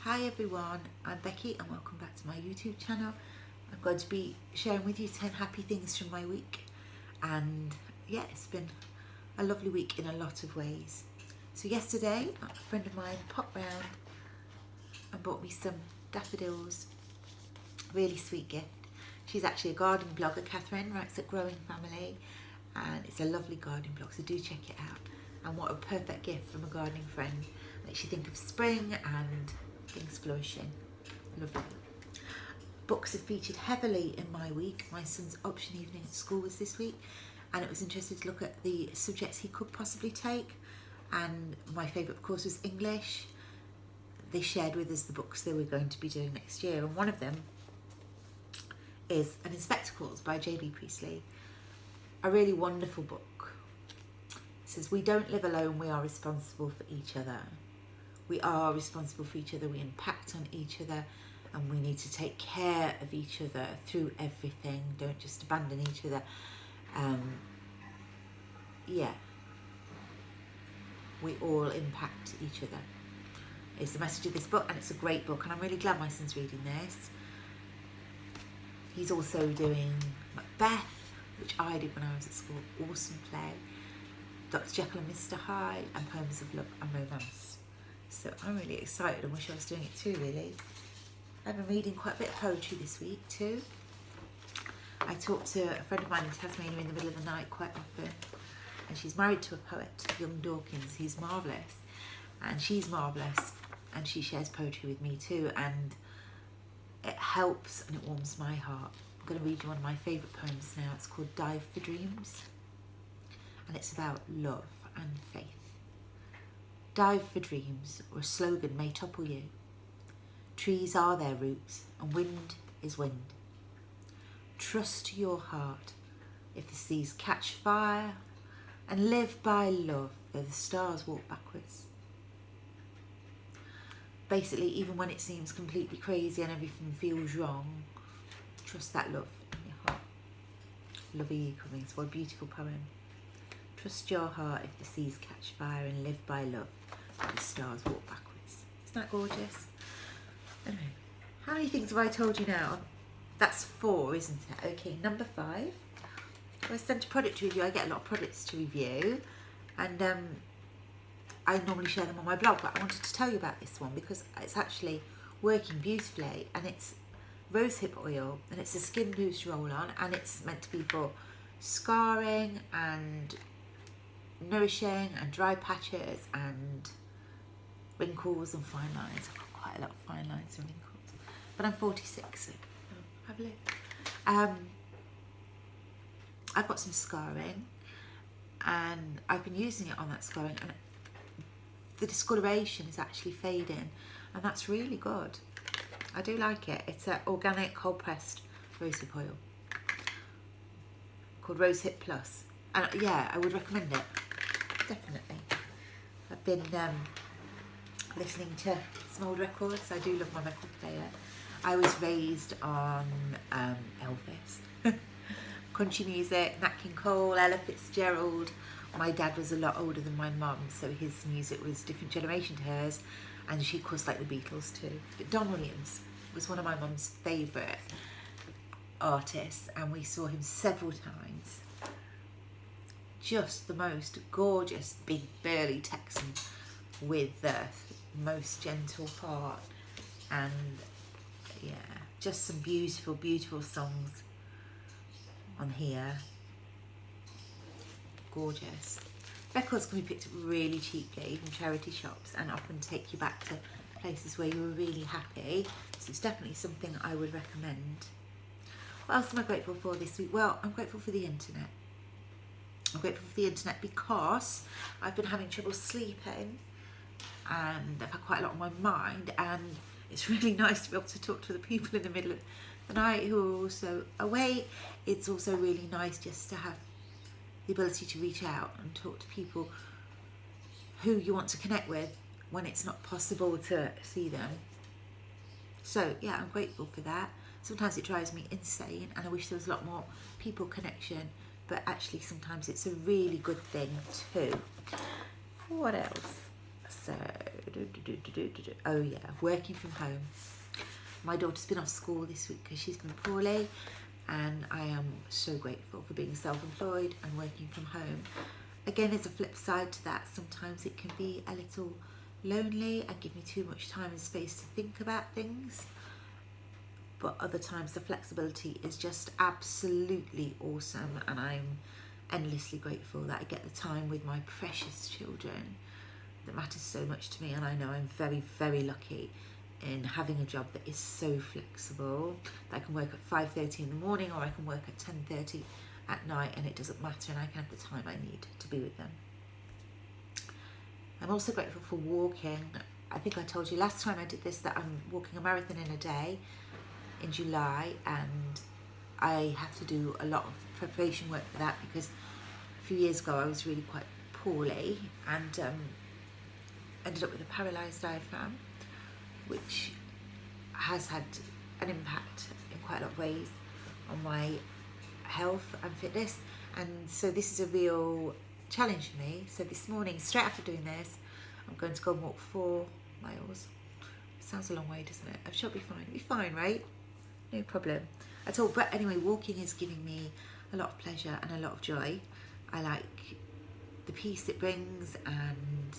Hi everyone, I'm Becky and welcome back to my YouTube channel. I'm going to be sharing with you 10 happy things from my week, and yeah, it's been a lovely week in a lot of ways. So yesterday a friend of mine popped round and bought me some daffodils, really sweet gift. She's actually a garden blogger, Catherine, writes at Growing Family, and it's a lovely garden blog, so do check it out. And what a perfect gift from a gardening friend. Makes you think of spring and things flourishing. Lovely. Books have featured heavily in my week. My son's option evening at school was this week, and it was interesting to look at the subjects he could possibly take. And my favourite, of course, was English. They shared with us the books they were going to be doing next year, and one of them is An in Spectacles by J.B. Priestley. A really wonderful book. It says, we don't live alone, we are responsible for each other. We are responsible for each other, we impact on each other, and we need to take care of each other through everything. Don't just abandon each other. Yeah, we all impact each other. It's the message of this book, and it's a great book, and I'm really glad my son's reading this. He's also doing Macbeth, which I did when I was at school. Awesome play. Dr. Jekyll and Mr. Hyde, and Poems of Love and Romance. So I'm really excited. I wish I was doing it too, really. I've been reading quite a bit of poetry this week too. I talk to a friend of mine in Tasmania in the middle of the night quite often, and she's married to a poet, young Dawkins. He's marvellous, and she's marvellous, and she shares poetry with me too, and it helps and it warms my heart. I'm going to read you one of my favourite poems now. It's called Dive for Dreams, and it's about love and faith. Dive for dreams, or a slogan may topple you. Trees are their roots, and wind is wind. Trust your heart if the seas catch fire, and live by love though the stars walk backwards. Basically, even when it seems completely crazy and everything feels wrong, trust that love in your heart. Lovey Cummings, what a beautiful poem. Trust your heart if the seas catch fire, and live by love though the stars walk backwards. Isn't that gorgeous? Anyway, how many things have I told you now? That's 4, isn't it? Okay, number 5. I sent a product review. I get a lot of products to review, and I normally share them on my blog, but I wanted to tell you about this one because it's actually working beautifully, and it's rosehip oil, and it's a skin boost roll-on, and it's meant to be for scarring and nourishing and dry patches and wrinkles and fine lines. I've got quite a lot of fine lines and wrinkles, but I'm 46, so have a look. I've got some scarring, and I've been using it on that scarring, and the discoloration is actually fading, and that's really good. I do like it. It's an organic cold pressed rosehip oil called Rosehip Plus, and yeah, I would recommend it, definitely. I've been listening to some old records. I do love my record player. I was raised on Elvis, country music, Nat King Cole, Ella Fitzgerald. My dad was a lot older than my mum, so his music was a different generation to hers, and she, of course, liked the Beatles too. But Don Williams was one of my mum's favourite artists, and we saw him several times. Just the most gorgeous, big, burly Texan with the most gentle heart, and yeah, just some beautiful, beautiful songs on here. Gorgeous. Records can be picked up really cheaply from charity shops and often take you back to places where you were really happy, so it's definitely something I would recommend. What else am I grateful for this week? Well, I'm grateful for the internet. I'm grateful for the internet because I've been having trouble sleeping, and I've had quite a lot on my mind, and it's really nice to be able to talk to the people in the middle of the night who are also awake. It's also really nice just to have the ability to reach out and talk to people who you want to connect with when it's not possible to see them. So yeah, I'm grateful for that. Sometimes it drives me insane, and I wish there was a lot more people connection, but actually sometimes it's a really good thing too. What else? So Oh yeah, working from home. My daughter's been off school this week because she's been poorly, and I am so grateful for being self-employed and working from home. Again, there's a flip side to that. Sometimes it can be a little lonely and give me too much time and space to think about things. But other times the flexibility is just absolutely awesome, and I'm endlessly grateful that I get the time with my precious children that matters so much to me. And I know I'm very, very lucky in having a job that is so flexible that I can work at 5:30 in the morning, or I can work at 10:30 at night, and it doesn't matter, and I can have the time I need to be with them. I'm also grateful for walking. I think I told you last time I did this that I'm walking a marathon in a day in July, and I have to do a lot of preparation work for that because a few years ago I was really quite poorly and ended up with a paralysed diaphragm, which has had an impact in quite a lot of ways on my health and fitness. And so this is a real challenge for me. So this morning, straight after doing this, I'm going to go and walk 4 miles. Sounds a long way, doesn't it? I'm sure it'll be fine. It'll be fine, right? No problem at all. But anyway, walking is giving me a lot of pleasure and a lot of joy. I like the peace it brings, and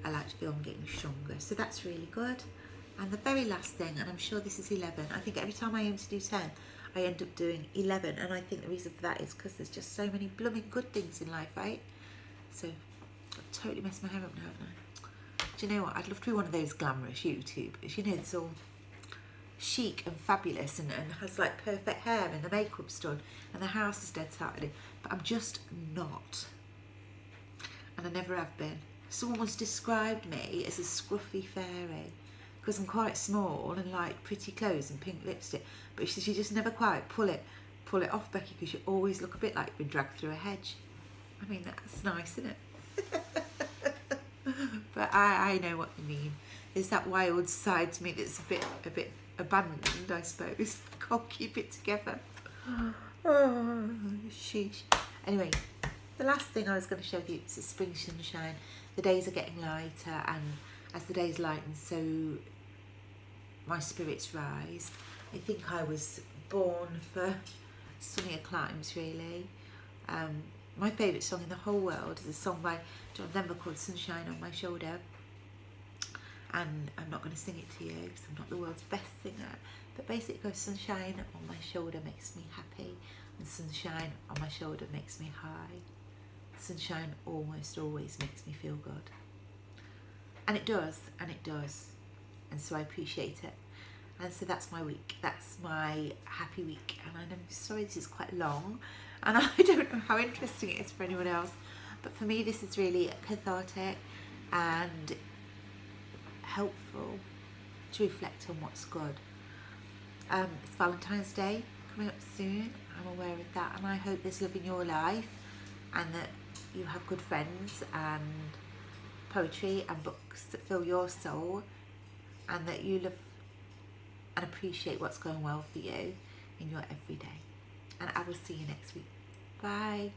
I like to feel I'm getting stronger. So that's really good. And the very last thing, and I'm sure this is 11. I think every time I aim to do 10, I end up doing 11. And I think the reason for that is because there's just so many blooming good things in life, right? So I've totally messed my hair up now, haven't I? Do you know what? I'd love to be one of those glamorous YouTubers. You know, it's all chic and fabulous and has like perfect hair and the makeup's done and the house is dead tidy. But I'm just not. And I never have been. Someone once described me as a scruffy fairy because I'm quite small and like pretty clothes and pink lipstick. But she said, you just never quite pull it off, Becky, because you always look a bit like you've been dragged through a hedge. I mean, that's nice, isn't it? But I know what you mean. There's that wild side to me that's a bit abandoned, I suppose. I can't keep it together. Oh, sheesh. Anyway, the last thing I was going to show you is the spring sunshine. The days are getting lighter, and as the days lighten, so my spirits rise. I think I was born for sunnier climes, really. My favourite song in the whole world is a song by John Denver called Sunshine on My Shoulder. And I'm not going to sing it to you because I'm not the world's best singer. But basically it goes, sunshine on my shoulder makes me happy, and sunshine on my shoulder makes me high. Sunshine almost always makes me feel good. And it does, and it does. And so I appreciate it. And so that's my week. That's my happy week. And I'm sorry this is quite long, and I don't know how interesting it is for anyone else. But for me, this is really cathartic and helpful to reflect on what's good. It's Valentine's Day coming up soon. I'm aware of that, and I hope there's love in your life, and that you have good friends and poetry and books that fill your soul, and that you love and appreciate what's going well for you in your everyday. And I will see you next week. Bye.